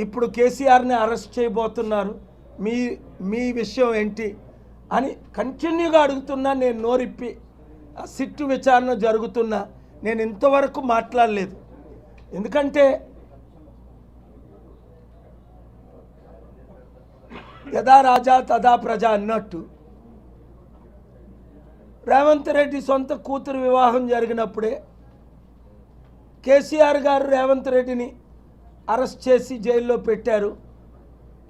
ఇప్పుడు కేసీఆర్ని అరెస్ట్ చేయబోతున్నారు, మీ మీ విషయం ఏంటి అని కంటిన్యూగా అడుగుతున్నా. నేను నోరిప్పి సిట్టు విచారణ జరుగుతున్నా నేను ఇంతవరకు మాట్లాడలేదు. ఎందుకంటే యథా రాజా తదా ప్రజ అన్నట్టు రేవంత్ రెడ్డి సొంత కూతురు వివాహం జరిగినప్పుడే కేసీఆర్ గారు రేవంత్ రెడ్డిని అరెస్ట్ చేసి జైల్లో పెట్టారు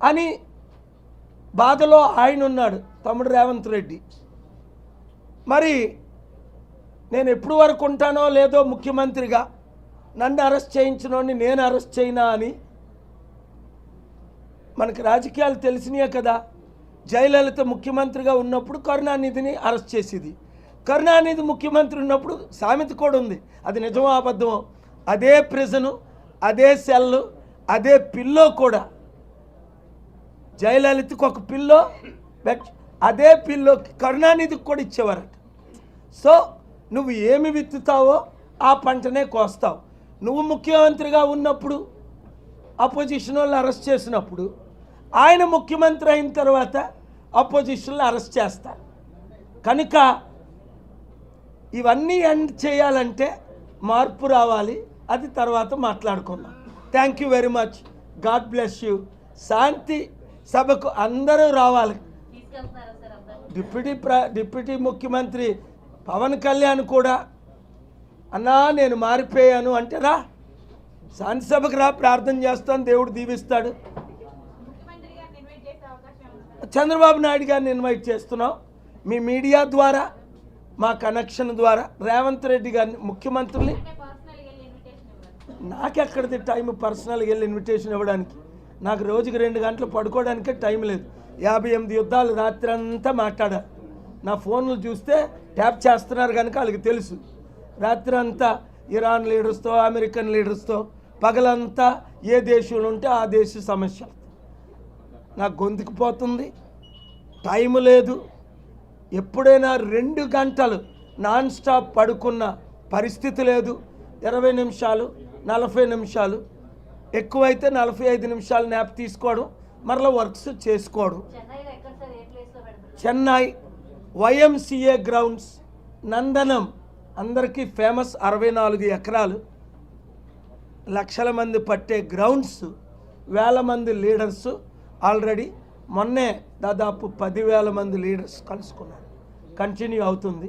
అని బాధలో ఆయన ఉన్నాడు, తమ్ముడు రేవంత్ రెడ్డి. మరి నేను ఎప్పుడు వరకు ఉంటానో లేదో ముఖ్యమంత్రిగా నన్ను అరెస్ట్ చేయించినోడిని నేను అరెస్ట్ చేయనా అని. మనకి రాజకీయాలు తెలిసినాయే కదా. జయలలిత ముఖ్యమంత్రిగా ఉన్నప్పుడు కరుణానిధిని అరెస్ట్ చేసేది. కరుణానిధి ముఖ్యమంత్రి ఉన్నప్పుడు సామెత కూడా ఉంది, అది నిజమో అబద్ధమో, అదే ప్రిజను, అదే సెల్, అదే పిల్లో కూడా జయలలితకు ఒక పిల్లో, అదే పిల్లో కరుణానిధికి కూడా ఇచ్చేవారట. సో నువ్వు ఏమి విత్తుతావో ఆ పంటనే కోస్తావు. నువ్వు ముఖ్యమంత్రిగా ఉన్నప్పుడు అపోజిషన్ వాళ్ళు అరెస్ట్ చేసినప్పుడు ఆయన ముఖ్యమంత్రి అయిన తర్వాత అపోజిషన్లు అరెస్ట్ చేస్తారు. కనుక ఇవన్నీ ఎండ్ చేయాలంటే మార్పు రావాలి, అది తర్వాత మాట్లాడుకుందాం. Thank you very much, God bless you. శాంతి సభకు అందరూ రావాలి. డిప్యూటీ ముఖ్యమంత్రి పవన్ కళ్యాణ్ కూడా అన్నా నేను మారిపోయాను అంటే రా, శాంతి సభకు రా, ప్రార్థన చేస్తాను, దేవుడు దీవిస్తాడు. చంద్రబాబు నాయుడు గారిని ఇన్వైట్ చేస్తున్నాం మీ మీడియా ద్వారా, మా కనెక్షన్ ద్వారా. రేవంత్ రెడ్డి గారిని ముఖ్యమంత్రిని నాకెక్కడిది టైం పర్సనల్గా వెళ్ళి ఇన్విటేషన్ ఇవ్వడానికి? నాకు రోజుకి 2 గంటలు పడుకోవడానికే టైం లేదు. 58 యుద్ధాలు రాత్రి అంతా మాట్లాడారు. నా ఫోన్లు చూస్తే ట్యాప్ చేస్తున్నారు కనుక వాళ్ళకి తెలుసు. రాత్రి అంతా ఇరాన్ లీడర్స్తో, అమెరికన్ లీడర్స్తో, పగలంతా ఏ దేశంలో ఉంటే ఆ దేశ సమస్య. నాకు గొంతుకుపోతుంది, టైం లేదు. ఎప్పుడైనా 2 గంటలు నాన్ స్టాప్ పడుకున్న పరిస్థితి లేదు. 20 నిమిషాలు, 40 నిమిషాలు, ఎక్కువైతే 45 నిమిషాలు న్యాప్ తీసుకోవడం, మరలా వర్క్స్ చేసుకోవడం. చెన్నై YMCA గ్రౌండ్స్, నందనం, అందరికీ ఫేమస్. 64 ఎకరాలు, లక్షల మంది పట్టే గ్రౌండ్స్, వేల మంది లీడర్స్. ఆల్రెడీ మొన్నే దాదాపు 10,000 మంది లీడర్స్ కలుసుకున్నారు. కంటిన్యూ అవుతుంది.